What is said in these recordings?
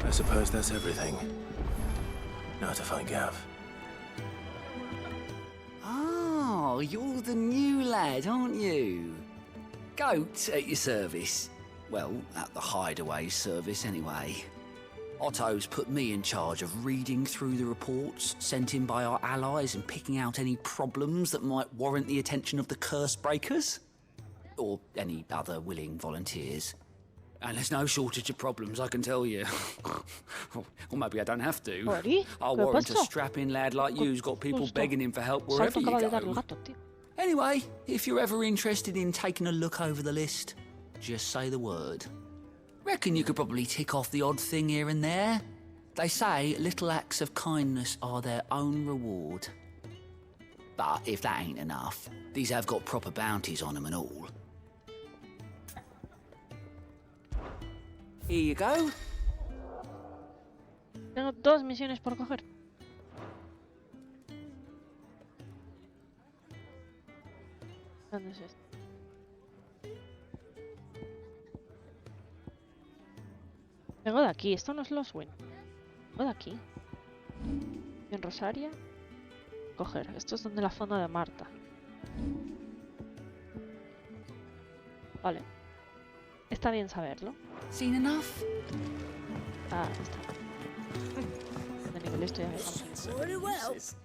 I suppose that's everything. Now to find Gav. Oh, you're the new lad, aren't you? Goat at your service. Well, at the hideaway service anyway. Otto's put me in charge of reading through the reports sent in by our allies and picking out any problems that might warrant the attention of the curse breakers. Or any other willing volunteers. And there's no shortage of problems, I can tell you. Or maybe I don't have to. I'll warrant a strapping lad like you's got people begging him for help wherever you go. Anyway, if you're ever interested in taking a look over the list, just say the word. Reckon you could probably tick off the odd thing here and there. They say little acts of kindness are their own reward. But if that ain't enough, these have got proper bounties on them and all. Here you go. Tengo 2 misiones por coger. ¿Dónde es esto? Vengo de aquí, esto no es los win. Vengo de aquí. En Rosaria. Coger, esto es donde la fonda de Marta. Vale. Está bien saberlo. Seen enough? Ah, está. De nivel estoy dejando.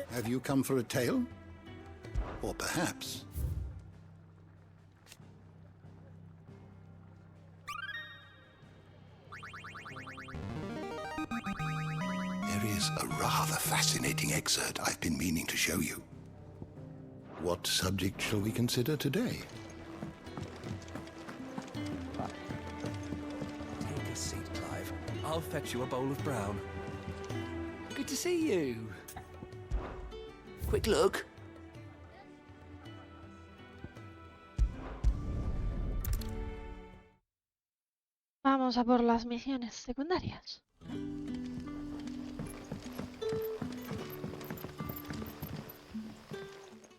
Have you come for a tale? Or perhaps... There is a rather fascinating excerpt I've been meaning to show you. What subject shall we consider today? Take a seat, Clive. I'll fetch you a bowl of brown. Good to see you. Quick look. Vamos a por las misiones secundarias.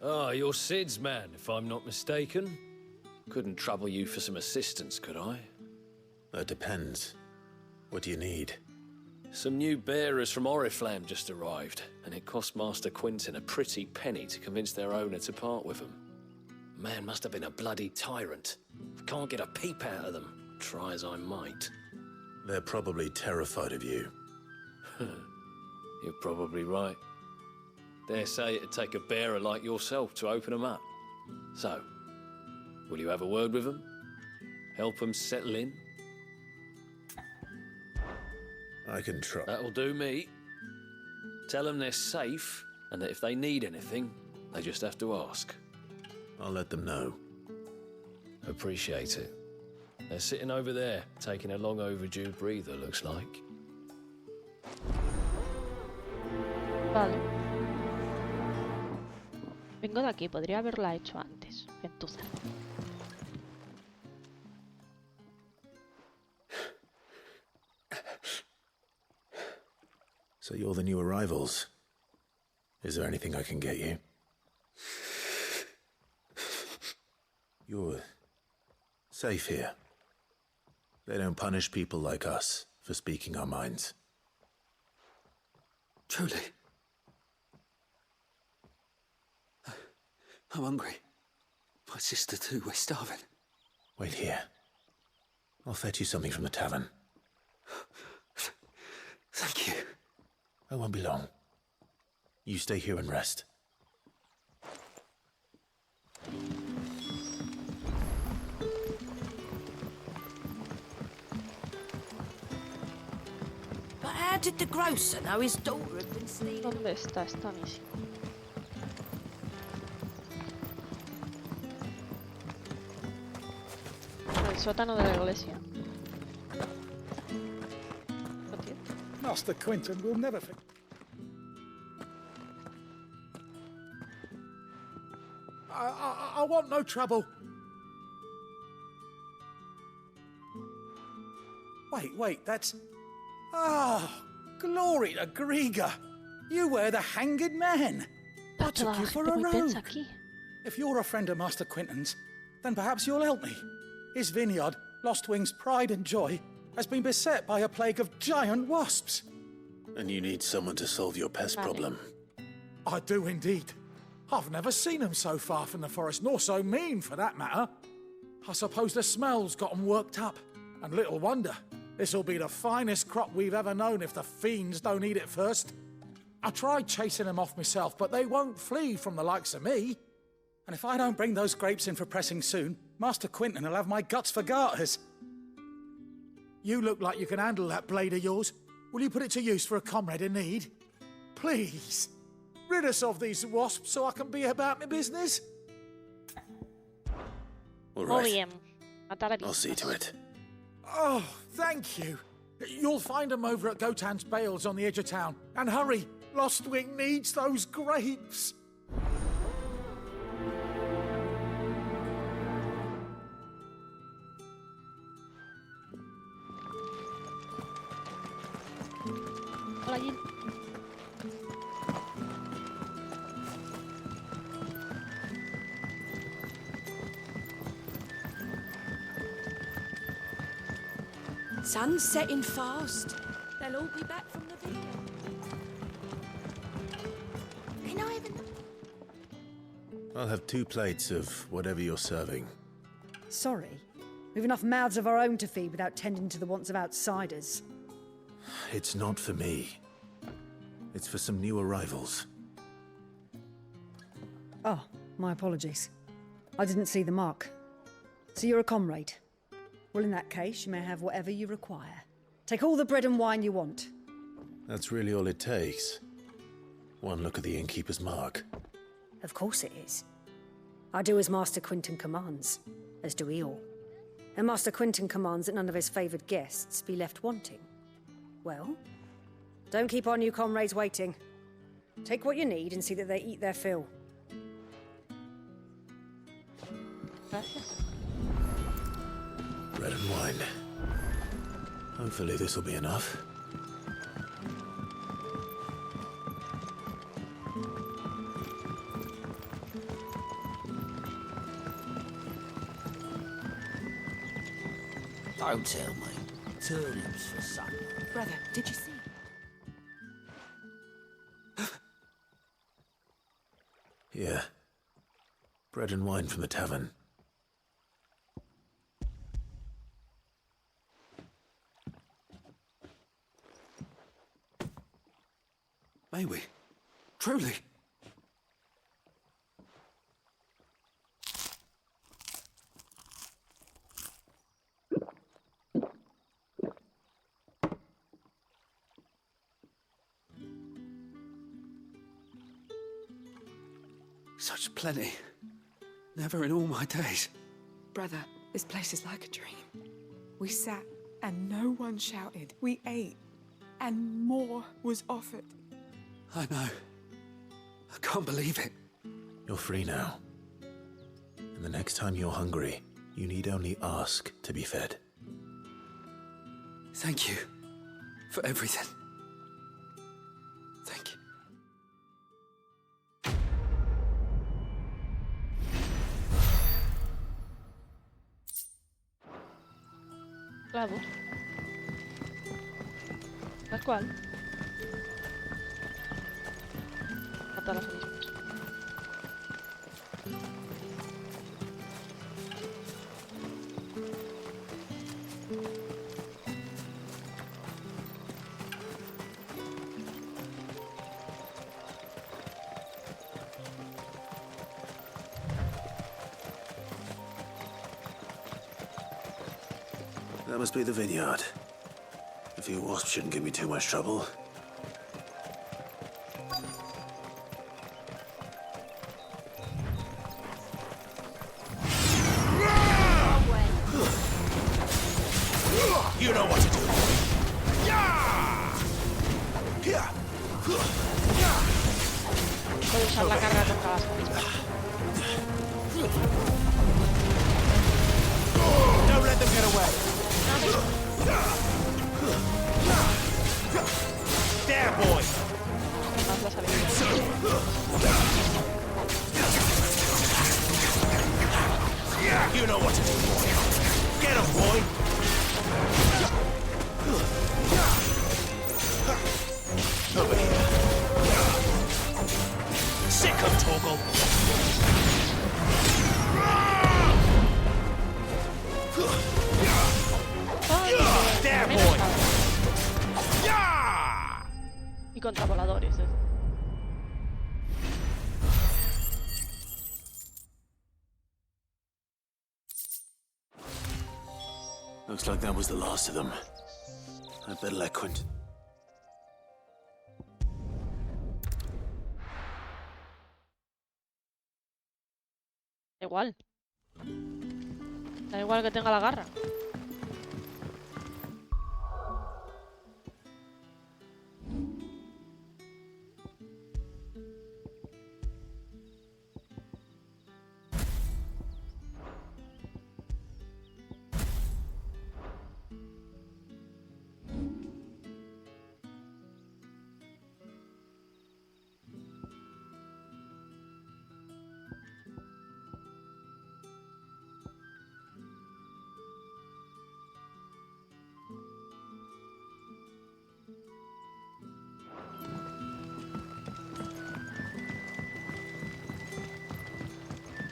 Ah, you're Sid's man, if I'm not mistaken. Couldn't trouble you for some assistance, could I? That depends. What do you need? Some new bearers from Oriflamme just arrived, and it cost Master Quinton a pretty penny to convince their owner to part with them. Man must have been a bloody tyrant. Can't get a peep out of them, try as I might. They're probably terrified of you. You're probably right. Dare say it'd take a bearer like yourself to open them up. So, will you have a word with them? Help them settle in? I can try. That'll do me. Tell them they're safe, and that if they need anything, they just have to ask. I'll let them know. Appreciate it. They're sitting over there, taking a long overdue breather, looks like. Vale. Vengo de aquí, podría haberla hecho antes. Gentuza. So you're the new arrivals. Is there anything I can get you? You're safe here. They don't punish people like us for speaking our minds. Truly. I'm hungry. My sister too, we're starving. Wait here. I'll fetch you something from the tavern. Thank you. I won't be long. You stay here and rest. But how did the grocer know his daughter had been stealing? ¿Dónde está esta misión? El sótano de la iglesia. Master Quinton will never forget. I want no trouble. Wait, that's... Ah, glory to Griga. You were the hanged man. I took you for a rogue. If you're a friend of Master Quinton's, then perhaps you'll help me. His vineyard, Lost Wing's pride and joy, has been beset by a plague of giant wasps. And you need someone to solve your pest problem. I do indeed. I've never seen them so far from the forest, nor so mean for that matter. I suppose the smell's got them worked up. And little wonder. This'll be the finest crop we've ever known if the fiends don't eat it first. I tried chasing them off myself, but they won't flee from the likes of me. And if I don't bring those grapes in for pressing soon, Master Quentin will have my guts for garters. You look like you can handle that blade of yours. Will you put it to use for a comrade in need? Please, rid us of these wasps so I can be about my business. All right. Muy bien. Matar a I'll see to it. Oh, thank you. You'll find them over at Gotan's Bales on the edge of town. And hurry, Lostwing needs those grapes. Hola, Jill. Sun's setting fast. They'll all be back from the video. Can I have I'll have 2 plates of whatever you're serving. Sorry. We've enough mouths of our own to feed without tending to the wants of outsiders. It's not for me. It's for some new arrivals. Oh, my apologies. I didn't see the mark. So you're a comrade? Well, in that case, you may have whatever you require. Take all the bread and wine you want. That's really all it takes. One look at the innkeeper's mark. Of course it is. I do as Master Quentin commands, as do we all. And Master Quentin commands that none of his favoured guests be left wanting. Well, don't keep our new comrades waiting. Take what you need and see that they eat their fill. Gracias. Bread and wine. Hopefully this will be enough. Don't tell me. Turnips for supper. Brother, did you see? Yeah. Bread and wine from the tavern. May we? Truly? Such plenty. Never in all my days. Brother, this place is like a dream. We sat and no one shouted. We ate and more was offered. I know. I can't believe it. You're free now. And the next time you're hungry, you need only ask to be fed. Thank you for everything. Thank you. Clavo. Tal cual. Matar a los mismos. That must be the vineyard. A few wasps shouldn't give me too much trouble. You know what to do. Puedo usar la carga contra las mismas. Don't let them get away. There, boy. Más las habilidades. You know what to do. Get him, boy. contra voladores. Looks like that was the last of them. I'd better let Quint. Igual. Da igual que tenga la garra.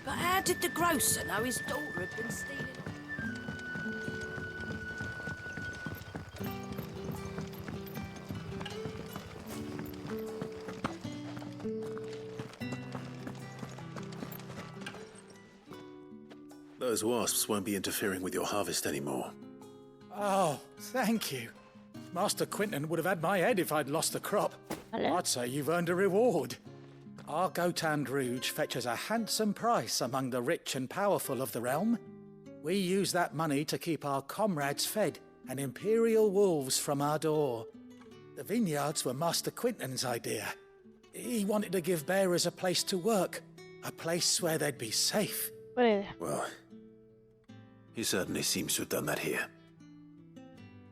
But how did the grocer know his daughter had been stealing? Those wasps won't be interfering with your harvest anymore. Oh, thank you. Master Quinton would have had my head if I'd lost the crop. Hello? I'd say you've earned a reward. Our Gotand Rouge fetches a handsome price among the rich and powerful of the realm. We use that money to keep our comrades fed and imperial wolves from our door. The vineyards were Master Quinton's idea. He wanted to give bearers a place to work, a place where they'd be safe. Buena idea. Well, he certainly seems to have done that here.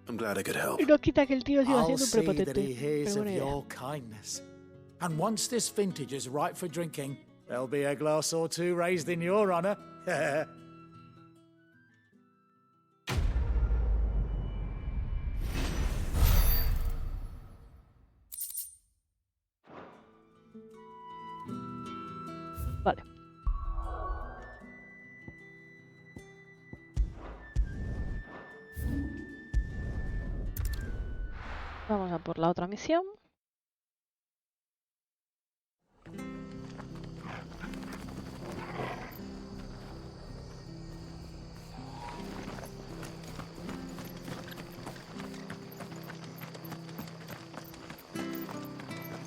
I'm glad I could help. Y no quita que el tío siga I'll siendo un see that he prepotente. hears Pero of buena idea. your kindness. And once this vintage is ripe for drinking, there'll be a glass or two raised in your honor. Vale. Vamos a por la otra misión.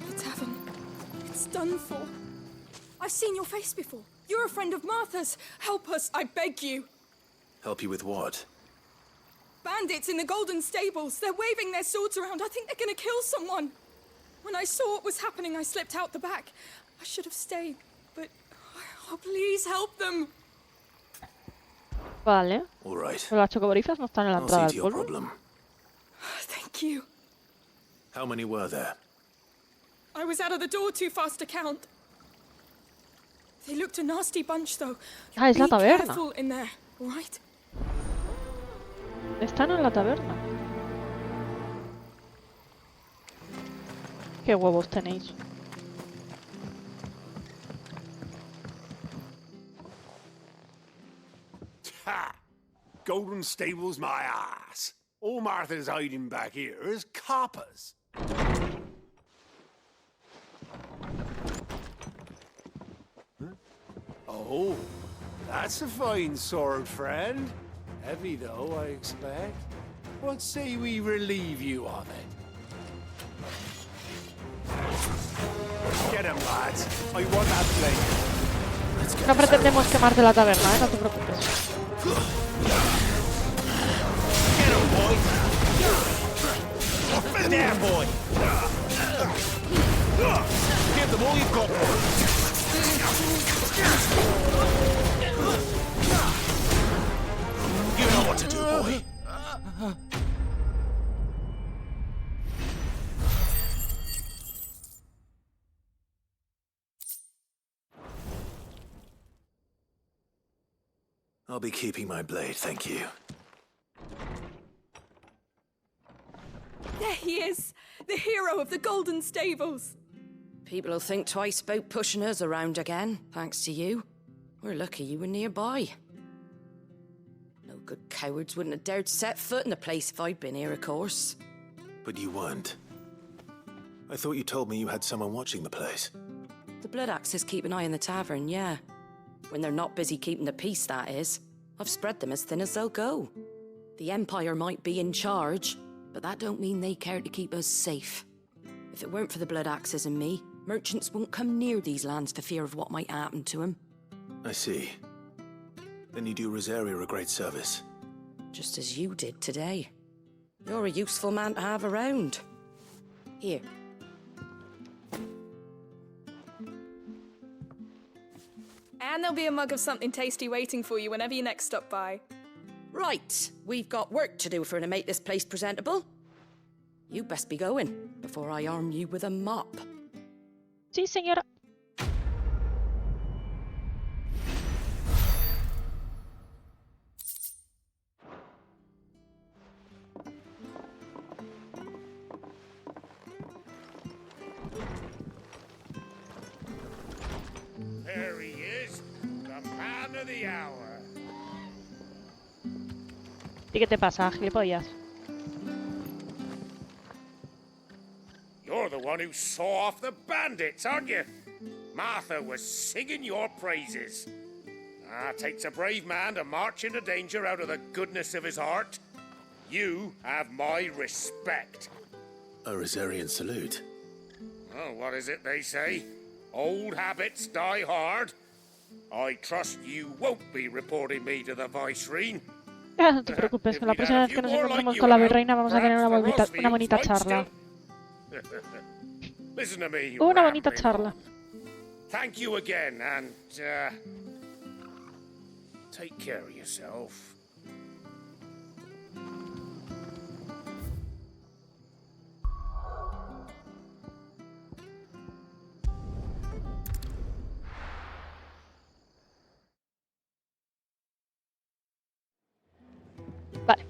The tavern. It's done for. I've seen your face before. You're a friend of Martha's. Help us, I beg you. Help you with what? Bandits in the Golden Stables. They're waving their swords around. I think they're gonna kill someone. When I saw what was happening, I slipped out the back. I should have stayed, but... Oh, please help them. Vale. All right. Pero las chocoborifas no están en la I'll entrada see to del your pueblo. problem. Thank you. How many were there? I was out of the door too fast to count. They looked a nasty bunch, though. Ah, es la Be taberna. careful in there, all right? Están en la taberna. Qué huevos tenéis. Ha! Golden Stables my ass. All Martha's hiding back here is coppers. Huh? Oh, that's a fine sword, friend. Heavy though, I expect. What say we relieve you of it? Get him, lads. I want that blade. No pretendemos quemarte la taberna, no te preocupes. Get him, boy. Up and down, boy. Give them all you've got, boy. You know what to do, boy. I'll be keeping my blade, thank you. There he is, the hero of the Golden Stables. People will think twice about pushing us around again, thanks to you. We're lucky you were nearby. No good cowards wouldn't have dared set foot in the place if I'd been here, of course. But you weren't. I thought you told me you had someone watching the place. The Blood Axes keep an eye on the tavern, yeah. When they're not busy keeping the peace, that is. I've spread them as thin as they'll go. The Empire might be in charge, but that don't mean they care to keep us safe. If it weren't for the Blood Axes and me, merchants won't come near these lands for fear of what might happen to them. I see. Then you do Rosaria a great service. Just as you did today. You're a useful man to have around. Here. And there'll be a mug of something tasty waiting for you whenever you next stop by. Right, we've got work to do to make this place presentable. You best be going, before I arm you with a mop. Sí, señora. There he is, the man of the hour. ¿Y qué te pasa, gilipollas? You're the one who saw off the bandits, aren't you? Martha was singing your praises. Takes a brave man to march into danger out of the goodness of his heart. You have my respect. A Rosarian salute. Oh, what is it they say? Old habits die hard. I trust you won't be reporting me to the Viceroy. No te preocupes, que la próxima vez que nos encontremos con la virreina vamos a tener una bonita charla. Listen to me, Una bonita charla. Thank you again, and take care of yourself. Vale.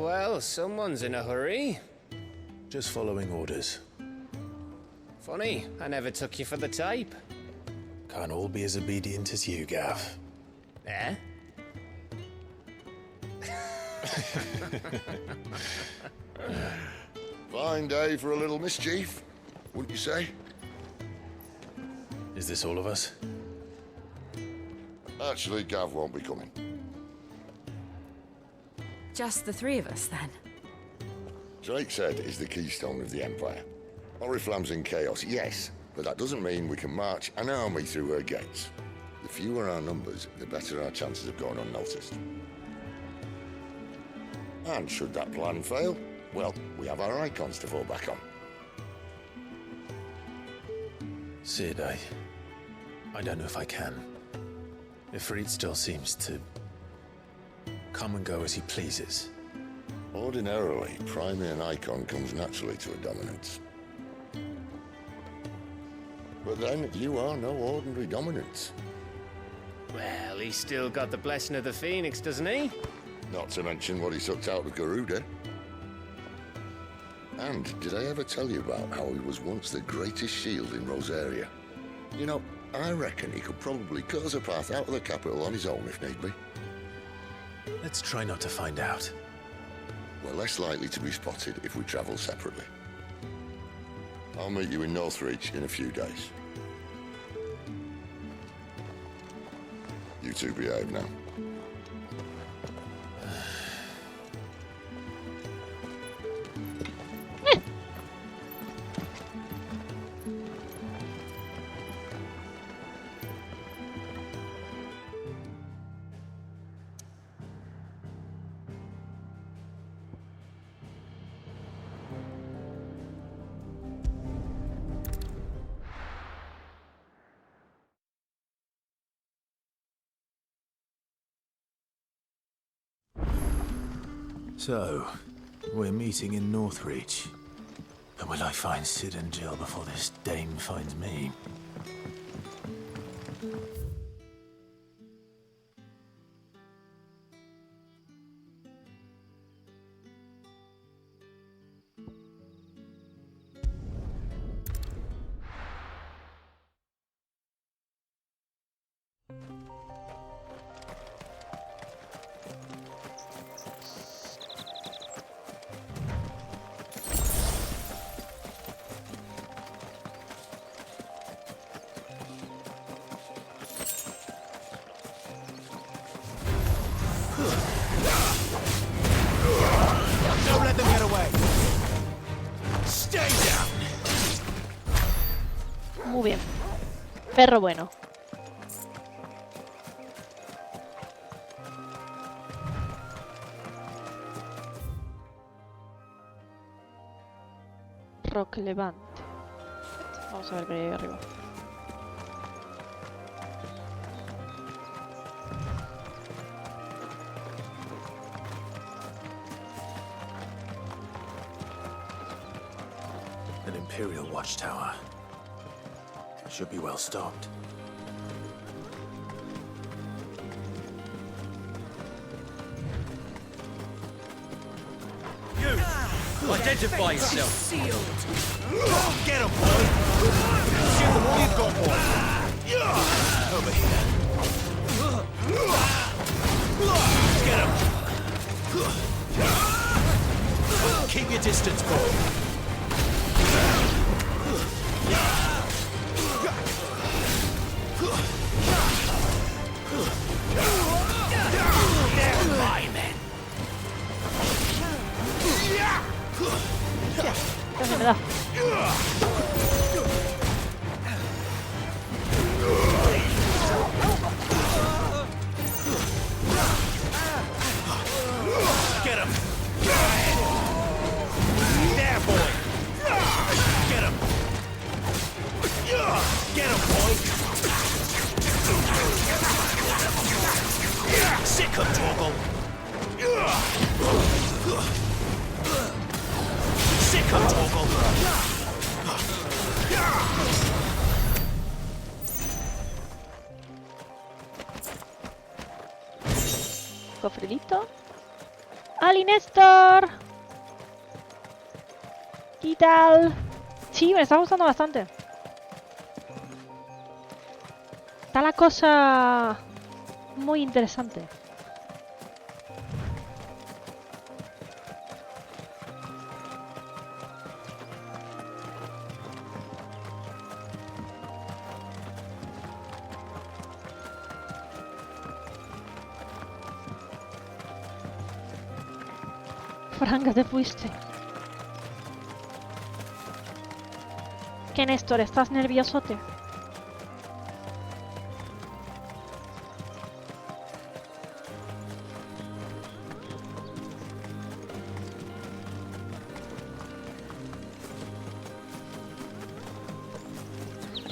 Well, someone's in a hurry. Just following orders. Funny, I never took you for the type. Can't all be as obedient as you, Gav. Eh? Fine day for a little mischief, wouldn't you say? Is this all of us? Actually, Gav won't be coming. Just the three of us, then? Drake said is the keystone of the Empire. Oriflamme's in chaos, yes, but that doesn't mean we can march an army through her gates. The fewer our numbers, the better our chances of going unnoticed. And should that plan fail, well, we have our icons to fall back on. Sid, I don't know if I can. Ifrit still seems to come and go as he pleases. Ordinarily, priming an icon comes naturally to a dominance. But then, you are no ordinary dominance. Well, he's still got the blessing of the Phoenix, doesn't he? Not to mention what he sucked out of Garuda. And did I ever tell you about how he was once the greatest shield in Rosaria? You know, I reckon he could probably cut us a path out of the capital on his own if need be. Let's try not to find out. We're less likely to be spotted if we travel separately. I'll meet you in Northreach in a few days. You two behave now. So, we're meeting in Northreach. But will I find Sid and Jill before this dame finds me? Don't let them get away. Stay down. Muy bien. Perro bueno. Rock levante. Vamos a ver qué hay ahí arriba. An Imperial watchtower. Should be well stocked. You! Identify yourself! Sealed! Get him, boy! Shoot them all you've got, boy! Over here. Get him! Keep your distance, boy! They're my men! Casi me da. Get him! There, boy! Get him! Get him, boy! Sick of Torgal! Sick of Torgal! Cofrelito. ¡Ali Néstor! ¿Qué tal? Sí, me está gustando bastante. Está la cosa muy interesante. Franca, te fuiste. ¿Qué, Néstor? ¿Estás nerviosote?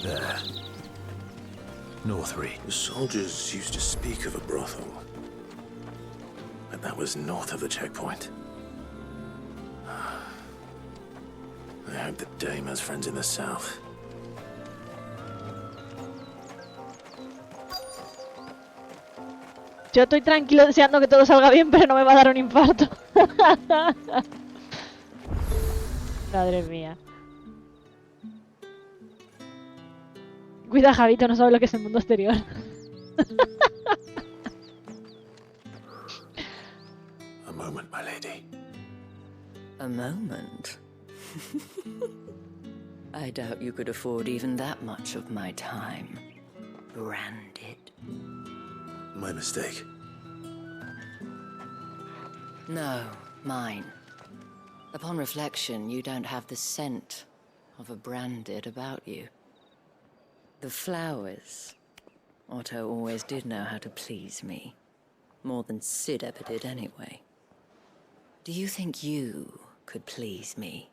There. Northry. The soldiers used to speak of a brothel. But that was north of the checkpoint. I hope that Dame has friends in the south. Yo estoy tranquilo deseando que todo salga bien, pero no me va a dar un infarto. Madre mía. Cuida, Javito, no sabe lo que es el mundo exterior. A moment, my lady. A moment? I doubt you could afford even that much of my time. Branded. My mistake. No, mine. Upon reflection, you don't have the scent of a branded about you. The flowers. Otto always did know how to please me. More than Sid ever did anyway. Do you think you could please me,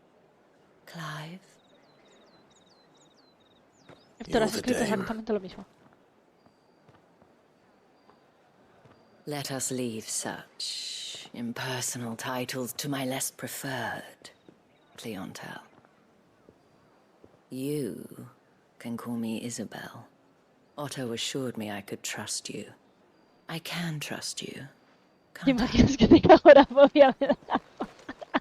Clive? Esto lo has escrito exactamente lo mismo. Let us leave such impersonal titles to my less preferred clientele. You can call me Isabel. Otto assured me I could trust you. I can trust you. ¿Te imaginas que tenga agorafobia?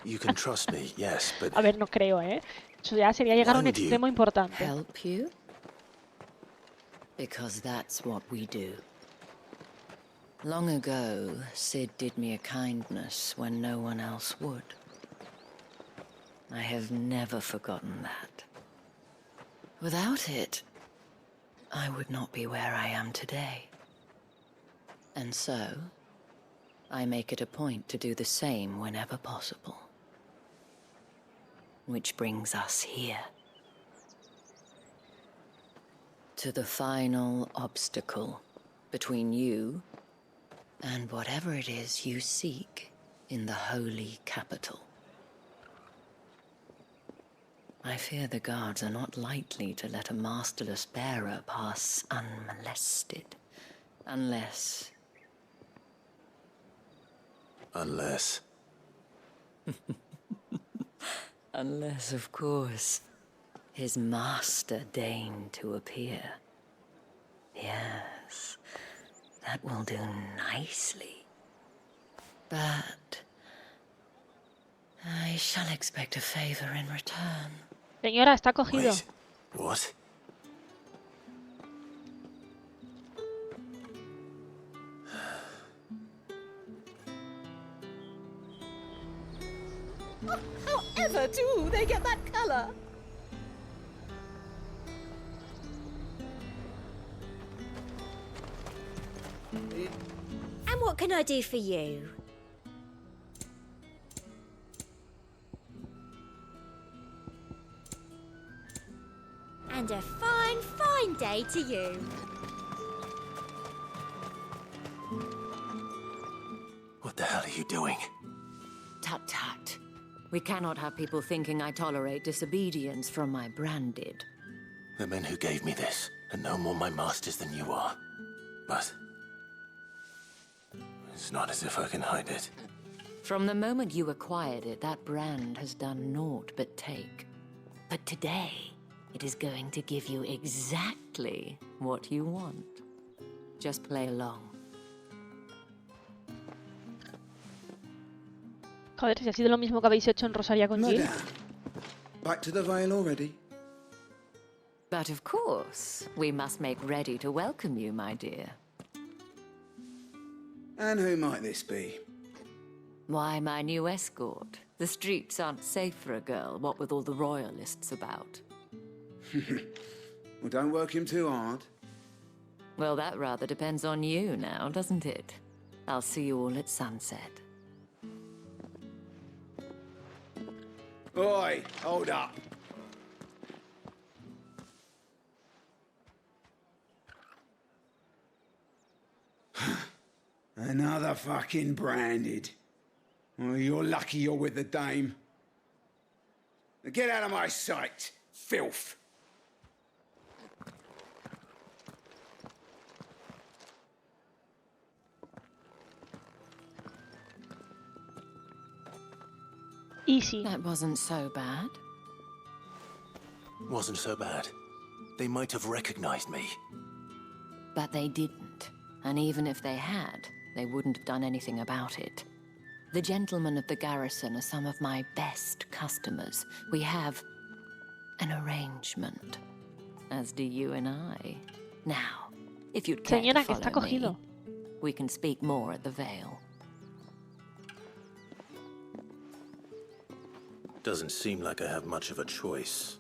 You can trust me, yes, but... A ver, no creo, ¿eh? Eso ya sería llegar a un extremo importante. Help you? Because that's what we do. Long ago, Sid did me a kindness when no one else would. I have never forgotten that. Without it, I would not be where I am today. And so, I make it a point to do the same whenever possible. Which brings us here. To the final obstacle between you and whatever it is you seek in the holy capital. I fear the guards are not likely to let a masterless bearer pass unmolested. Unless... Unless, of course, his master deigned to appear. Yes, that will do nicely. But... I shall expect a favor in return. Señora, está cogido. wait, what? However do they get that color? And what can I do for you? And a fine, fine day to you. What the hell are you doing? Tut tut. We cannot have people thinking I tolerate disobedience from my branded. The men who gave me this are no more my masters than you are. But it's not as if I can hide it. From the moment you acquired it, that brand has done naught but take. But today, it is going to give you exactly what you want. Just play along. Joder, si ha sido lo mismo que habéis hecho en Rosaria con Jill. Madame, back to the Vale already? But of course, we must make ready to welcome you, my dear. And who might this be? Why, my new escort. The streets aren't safe for a girl, what with all the royalists about. Well, don't work him too hard. Well, that rather depends on you now, doesn't it? I'll see you all at sunset. Oi, hold up. Another fucking branded. Well, you're lucky you're with the dame. Now get out of my sight, filth. Easy. That wasn't so bad. Wasn't so bad. They might have recognized me. But they didn't. And even if they had, they wouldn't have done anything about it. The gentlemen of the garrison are some of my best customers. We have an arrangement, as do you and I. Now, if you'd care Señora, to que está follow cogido. me, we can speak more at the Vale. Doesn't seem like I have much of a choice.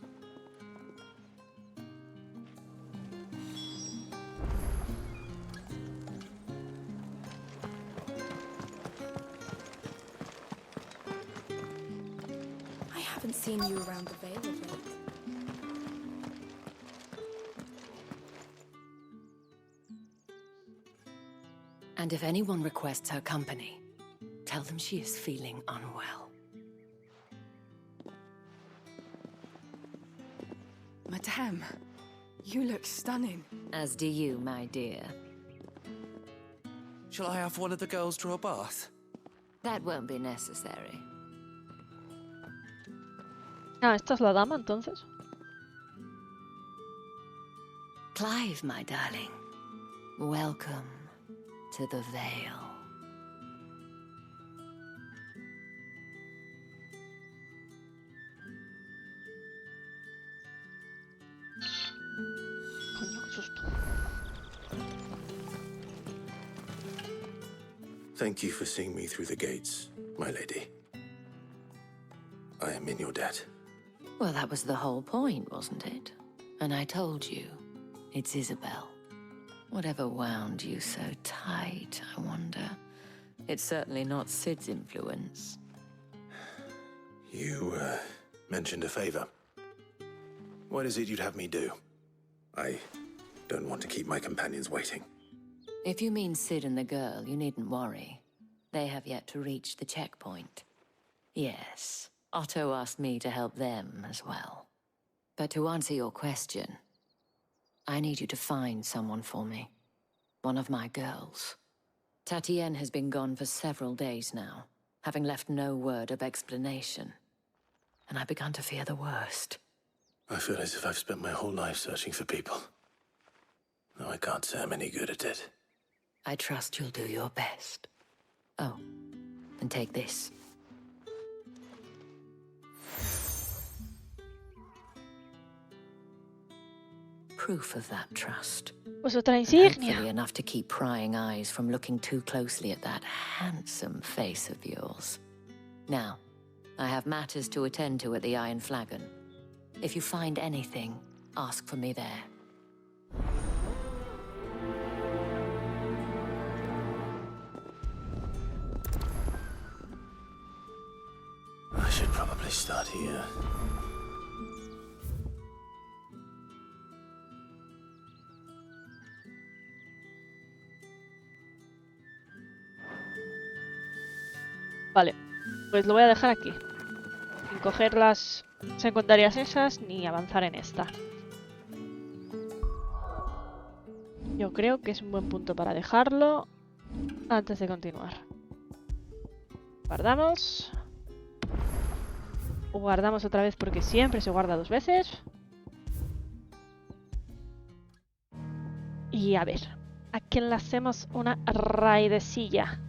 I haven't seen you around the Vale of late. And if anyone requests her company, tell them she is feeling unwell. Madame, you look stunning. As do you, my dear. Shall I have one of the girls draw a bath? That won't be necessary. Ah, esta es la dama, entonces. Clive, my darling. Welcome to the Vale. Coño, qué susto. Thank you for seeing me through the gates, my lady. I am in your debt. Well, that was the whole point, wasn't it? And I told you, it's Isabel. Whatever wound you so tight, I wonder. It's certainly not Sid's influence. You, mentioned a favor. What is it you'd have me do? I don't want to keep my companions waiting. If you mean Sid and the girl, you needn't worry. They have yet to reach the checkpoint. Yes, Otto asked me to help them as well. But to answer your question, I need you to find someone for me. One of my girls. Tatienne has been gone for several days now, having left no word of explanation. And I've begun to fear the worst. I feel as if I've spent my whole life searching for people. Though I can't say I'm any good at it. I trust you'll do your best. Oh, and take this. Proof of that trust. Pues otra And insignia. hopefully enough to keep prying eyes from looking too closely at that handsome face of yours. Now, I have matters to attend to at the Iron Flagon. If you find anything, ask for me there. I should probably start here. Vale, pues lo voy a dejar aquí. Sin coger las secundarias esas ni avanzar en esta. Yo creo que es un buen punto para dejarlo antes de continuar. Guardamos. Guardamos otra vez porque siempre se guarda dos veces. Y a ver, ¿a quién le hacemos una raidecilla?